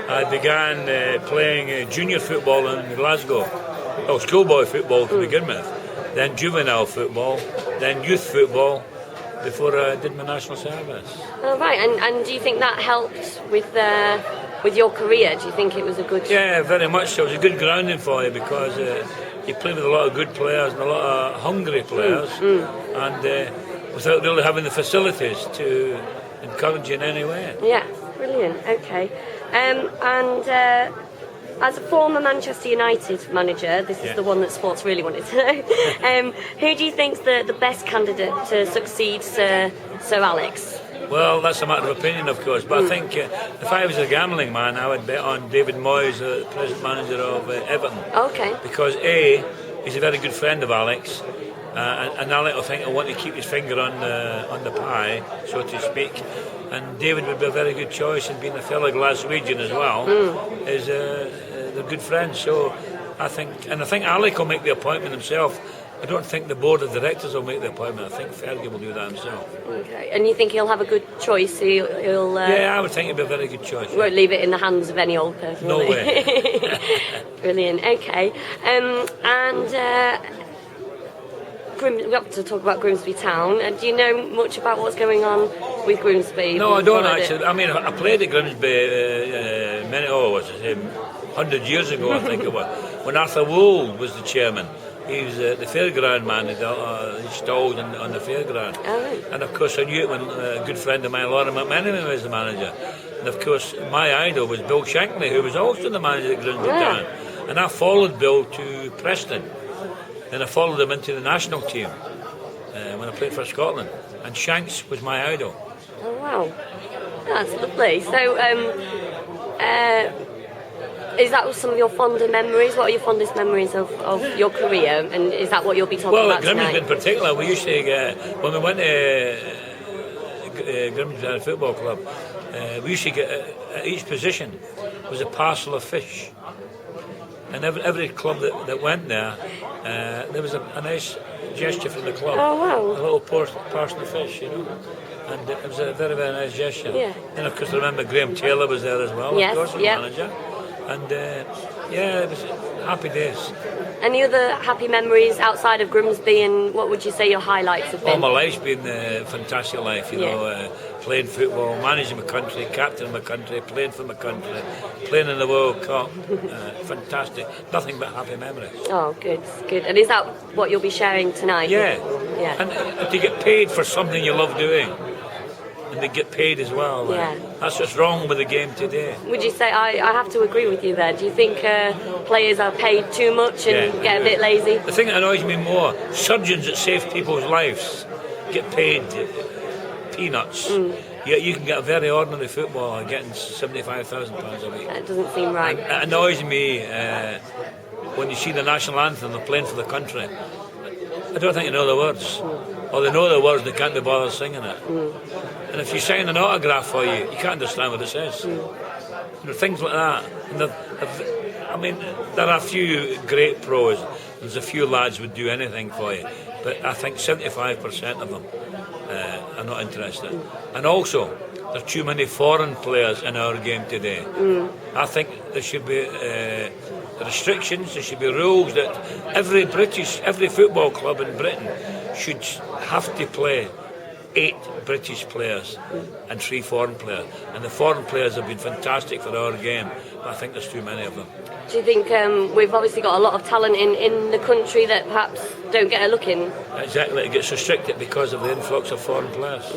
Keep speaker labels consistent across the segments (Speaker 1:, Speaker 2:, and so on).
Speaker 1: I began playing junior football in Glasgow. Oh, schoolboy football to begin with, then juvenile football, then youth football, before I did my national service.
Speaker 2: Oh, right, and do you think that helped with your career? Do you think it was a good...
Speaker 1: Yeah, very much so. It was a good grounding for you because you play with a lot of good players and a lot of hungry players, and without really having the facilities to encourage you in any way.
Speaker 2: Yeah, brilliant, okay. As a former Manchester United manager, this is the one that sports really wanted to know, who do you think's the best candidate to succeed Sir Alex?
Speaker 1: Well, that's a matter of opinion, of course, but I think if I was a gambling man, I would bet on David Moyes, the present manager of Everton.
Speaker 2: Okay.
Speaker 1: Because A, he's a very good friend of Alex, and Alex, I think, will want to keep his finger on the pie, so to speak. And David would be a very good choice, and being a fellow Glaswegian as well, they're good friends. So I think Alec will make the appointment himself. I don't think the board of directors will make the appointment. I think Fergie will do that himself. Okay.
Speaker 2: And you think he'll have a good choice? He'll
Speaker 1: yeah, I would think it'd be a very good choice.
Speaker 2: Won't leave it in the hands of any old person.
Speaker 1: No way.
Speaker 2: Brilliant. Okay. We have to talk about Grimsby Town. Do you know much about what's going on with Grimsby?
Speaker 1: No, I don't actually. I mean, I played at Grimsby 100 years ago, I think it was, when Arthur Wool was the chairman. He was the fairground man. He stalled on the fairground.
Speaker 2: Oh, right.
Speaker 1: And of course, I knew it when a good friend of mine, Laura McMenamin, was the manager. And of course, my idol was Bill Shankly, who was also the manager at Grimsby Town. And I followed Bill to Preston. Then I followed him into the national team when I played for Scotland. And Shanks was my idol.
Speaker 2: Oh, wow. That's lovely. So, is that some of your fonder memories? What are your fondest memories of your career? And is that what you'll be talking about tonight?
Speaker 1: Well, at Grimsby in particular, we used to when we went to Grimsby Football Club, we used to get at each position was a parcel of fish. And every club that went there, there was a nice gesture from the club.
Speaker 2: Oh, wow.
Speaker 1: A little parcel of fish, you know. And it was a very, very nice gesture.
Speaker 2: Yeah.
Speaker 1: And of course, I remember Graham Taylor was there as well,
Speaker 2: yes,
Speaker 1: of course, the manager. And it was happy days.
Speaker 2: Any other happy memories outside of Grimsby, and what would you say your highlights have been?
Speaker 1: Oh, my life's been a fantastic life, you know, playing football, managing my country, captaining my country, playing for my country, playing in the World Cup. Fantastic. Nothing but happy memories.
Speaker 2: Oh, good, good. And is that what you'll be sharing tonight?
Speaker 1: Yeah.
Speaker 2: Yeah.
Speaker 1: And to get paid for something you love doing. And they get paid as well. That's what's wrong with the game today.
Speaker 2: Would you say, I have to agree with you there, do you think players are paid too much and get a bit lazy?
Speaker 1: The thing that annoys me more, surgeons that save people's lives get paid peanuts. Yet you can get a very ordinary footballer getting £75,000 a week.
Speaker 2: That doesn't seem right.
Speaker 1: And it annoys me when you see the national anthem, they're playing for the country. I don't think they know the words. Or they know the words, they can't be bothered singing it. And if you sign an autograph for you, you can't understand what it says. You know, things like that. And there are a few great pros. There's a few lads would do anything for you. But I think 75% of them are not interested. And also, there are too many foreign players in our game today. I think there should be restrictions, there should be rules that every football club in Britain should have to play 8 British players and 3 foreign players. And the foreign players have been fantastic for our game, but I think there's too many of them.
Speaker 2: Do you think we've obviously got a lot of talent in the country that perhaps don't get a look in?
Speaker 1: Exactly, it gets restricted because of the influx of foreign players.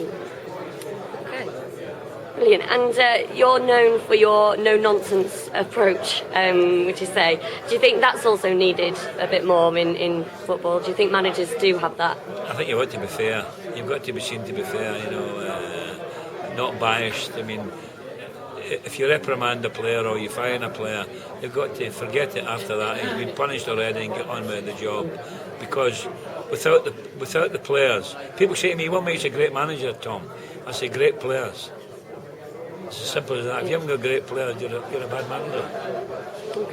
Speaker 2: Okay, brilliant. And you're known for your no-nonsense approach, would you say? Do you think that's also needed a bit more in football? Do you think managers do have that?
Speaker 1: I think you've got to be fair. You've got to be seen to be fair, you know, not biased. I mean, if you reprimand a player or you fine a player, you've got to forget it after that. He's been punished already and get on with the job. Because without the players, people say to me, what makes a great manager, Tom? I say, great players. It's as simple as that. If you haven't got great players, you're a bad manager.